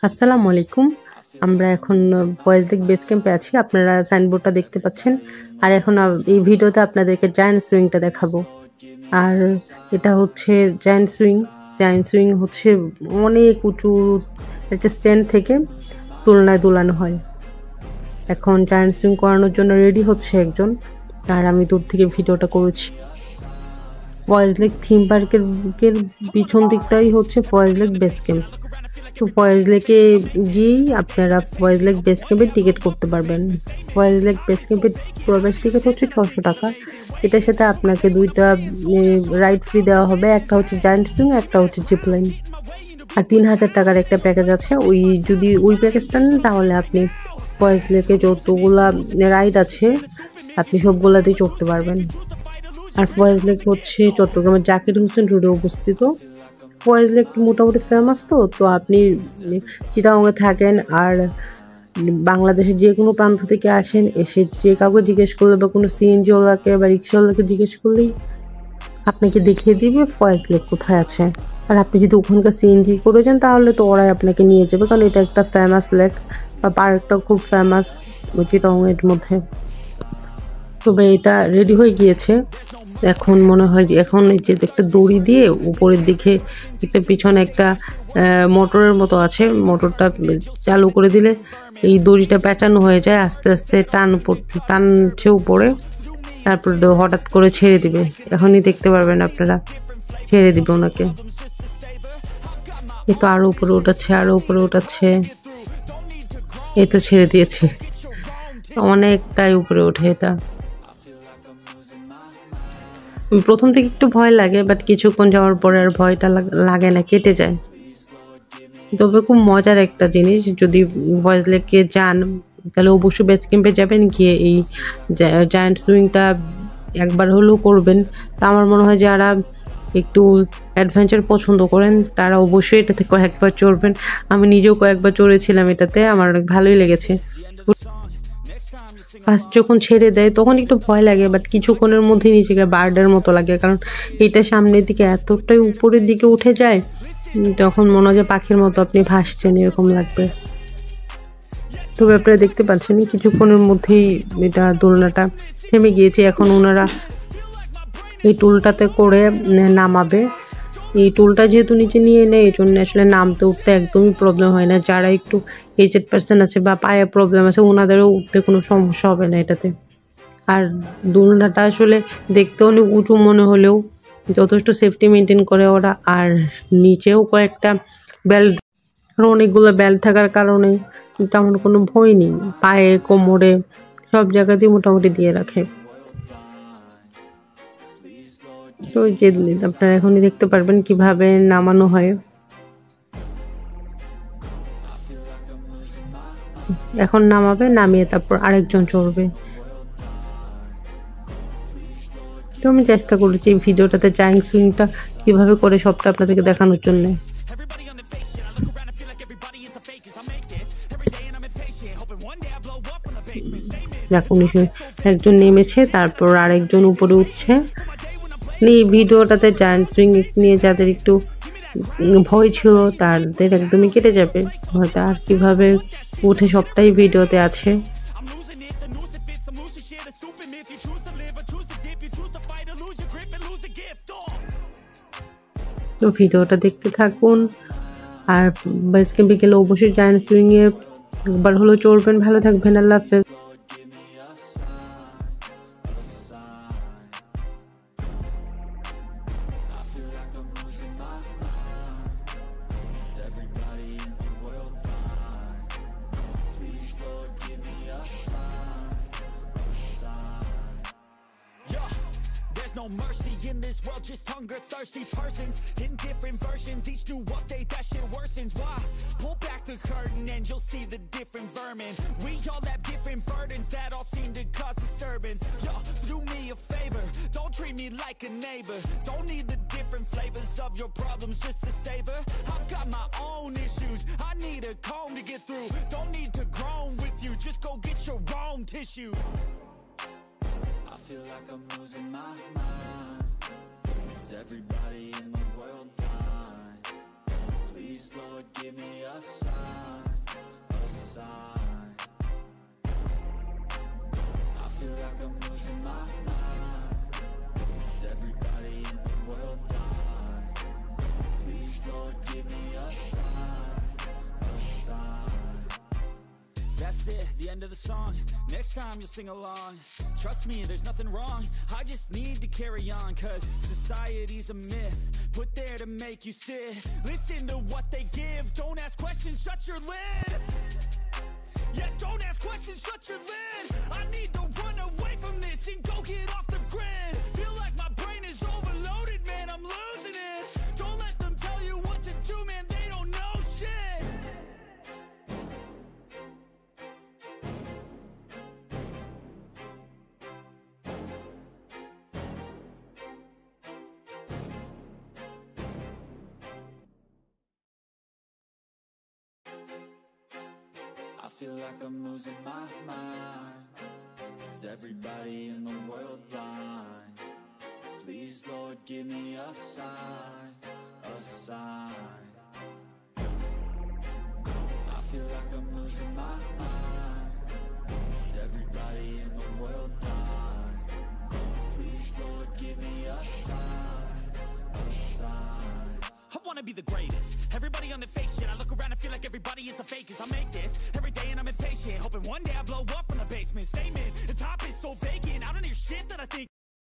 আসসালামু আলাইকুম। আমরা এখন ভয়েস লেক বেস ক্যাম্পে আছি। আপনারা সাইনবোর্ডটা দেখতে পাচ্ছেন। আর এখন এই ভিডিওতে আপনাদেরকে জায়ান্ট সুইংটা দেখাবো। আর এটা হচ্ছে জায়ান্ট সুইং। জায়ান্ট সুইং হচ্ছে অনেক উঁচু একটা স্ট্যান্ড থেকে দোলনায় দোলানো হয়। এখন জায়ান্ট সুইং করানোর জন্য রেডি হচ্ছে একজন। আর আমি দূর থেকে ভিডিওটা করেছি। ভয়েস লেক থিম পার্কের পিছন দিকটাই হচ্ছে ভয়েস লেক বেস ক্যাম্প। তো ভয়েস লেকে গিয়েই আপনারা ভয়েস লেক বেস ক্যাম্পে টিকিট করতে পারবেন। ভয়েস লেক বেস ক্যাম্পের প্রবেশ টিকিট হচ্ছে 600 টাকা। এটার সাথে আপনাকে দুইটা রাইড ফ্রি দেওয়া হবে, একটা হচ্ছে জায়ান্ট সুইং, একটা হচ্ছে জিপ লাইন। আর 3000 টাকার একটা প্যাকেজ আছে, যদি ওই প্যাকেজটা নেন তাহলে আপনি ভয়েস লেকে যতগুলা রাইড আছে আপনি সবগুলাতেই চড়তে পারবেন। আর ভয়েস লেক হচ্ছে চট্টগ্রামের জাকির হোসেন রোডে অবস্থিত। ভয়েস লেক মোটামুটি ফেমাস, তো আপনি চিটাগংয়ে থাকেন আর বাংলাদেশের যে কোনো প্রান্ত থেকে আসেন, এসে যে কাউকে জিজ্ঞেস করলে বা কোনো সিএনজিওয়ালাকে বা রিক্সাওয়ালাকে জিজ্ঞেস করলেই আপনাকে দেখিয়ে দিবে ভয়েস লেক কোথায় আছে। আর আপনি যদি ওখানকার সিএনজি করে যান তাহলে তো ওরাই আপনাকে নিয়ে যাবে, কারণ এটা একটা ফেমাস লেক বা পার্কটা খুব ফেমাস চিটাগংয়ের মধ্যে। তবে এটা রেডি হয়ে গিয়েছে। এখন মনে হয় যে এখন এই যে একটা দড়ি দিয়ে উপরের দিকে একটা পিছনে একটা মোটরের মতো আছে, মোটরটা চালু করে দিলে এই দড়িটা পেঁচানো হয়ে যায়, আস্তে আস্তে টানছে উপরে, তারপরে হঠাৎ করে ছেড়ে দিবে। এখনই দেখতে পারবেন আপনারা, ছেড়ে দিবে ওনাকে। এই তো আরো উপরে উঠাচ্ছে, আরো উপরে উঠাচ্ছে, এই তো ছেড়ে দিয়েছে। অনেকটাই উপরে ওঠে এটা। প্রথম থেকে একটু ভয় লাগে, বাট কিছুক্ষণ যাওয়ার পরে আর ভয়টা লাগে না, কেটে যায়। তবে খুব মজার একটা জিনিস, যদি ভয়েস লেকে যান তাহলে অবশ্যই বেস ক্যাম্পে যাবেন, গিয়ে এই জায়ান্ট সুইংটা একবার হলেও করবেন। তা আমার মনে হয় যারা একটু অ্যাডভেঞ্চার পছন্দ করেন তারা অবশ্যই এটাতে কয়েকবার চড়বেন। আমি নিজেও কয়েকবার চড়েছিলাম এটাতে, আমার অনেক ভালোই লেগেছে। ফার্স্ট যখন ছেড়ে দেয় তখন একটু ভয় লাগে, বাট কিছুক্ষণের মধ্যে নিজেকে বার্ডের মতো লাগে, কারণ এটা সামনের দিকে এতটাই উপরের দিকে উঠে যায়, তখন মনে হয় যে পাখির মতো আপনি ভাসছেন এরকম লাগবে। তবে আপনারা দেখতে পাচ্ছেন কিছুক্ষণের মধ্যেই এটা দোলনাটা থেমে গিয়েছে। এখন ওনারা এই টুলটাতে করে নামাবে। এই টুলটা যেহেতু নিচে নিয়ে নেয়, এই জন্য আসলে নামতে উঠতে একদমই প্রবলেম হয় না। যারা একটু এজেড পার্সন আছে বা পায়ে প্রবলেম আছে ওনাদেরও উঠতে কোনো সমস্যা হবে না এটাতে। আর দোলনাটা আসলে দেখতে অনেক উঁচু মনে হলেও যথেষ্ট সেফটি মেনটেন করে ওরা। আর নিচেও কয়েকটা বেল্ট, অনেকগুলো বেল্ট থাকার কারণে তেমন কোনো ভয় নেই, পায়ে কোমরে সব জায়গাতেই মোটামুটি দিয়ে রাখে। তো যে আপনারা এখনই দেখতে পারবেন কিভাবে নামানো হয়। এখন নামাবে, নামিয়ে তারপর আরেকজন চড়বে। তো আমি চেষ্টা করেছি এই ভিডিওটাতে জায়ান্ট সুইংটা কিভাবে করে সবটা আপনাদেরকে দেখানোর জন্য। একজন নেমেছে, তারপর আরেকজন উপরে উঠছে। এই ভিডিওটাতে জায়ান্ট সুইং নিয়ে যাদের একটু ভয় ছিল তাদের একদমই কেটে যাবে হয়তো। আর কিভাবে উঠে সবটাই ভিডিওতে আছে। তো ভিডিওটা দেখতে থাকুন। আর বেস ক্যাম্পে গেলে অবশ্যই জায়ান্ট সুইং এ একবার হলেও চড়বেন। ভালো থাকবেন, আল্লাহ হাফেজ। There's no mercy in this world, just hunger-thirsty persons in different versions. Each new update, that shit worsens. Why? Pull back the curtain and you'll see the different vermin. We all have different burdens that all seem to cause disturbance. Yo, so do me a favor, don't treat me like a neighbor. Don't need the different flavors of your problems just to savor. I've got my own issues, I need a comb to get through. Don't need to groan with you, just go get your own tissue. I feel like I'm losing my mind. Is everybody in the world blind? Please, Lord, give me a sign. sign. I feel like I'm losing my mind. Is everybody in the world blind? Please, Lord, give me a sign, a sign. That's it, the end of the song. Next time you'll sing along. Trust me, there's nothing wrong. I just need to carry on, 'cause society's a myth put there to make you sit. Listen to what they give. Don't ask questions, shut your lid. Yeah, don't ask questions, shut your lid. I need to run away from this and go get off the grid. Feel like my brain is overloaded, man, I'm losing it. Don't let them tell you what to do, man, they don't know shit. I feel like I'm losing my mind. Is everybody in the world blind? Please, Lord, give me a sign, a sign. I feel like I'm losing my mind. Is everybody in the world blind? Please, Lord, give me a sign, a sign. I wanna be the greatest. Everybody on the fake shit. I look around and feel like everybody is the fakest. I make this every day and I'm impatient, hoping one day I blow up from the basement. Statement, the top is so vacant. I don't hear shit that I think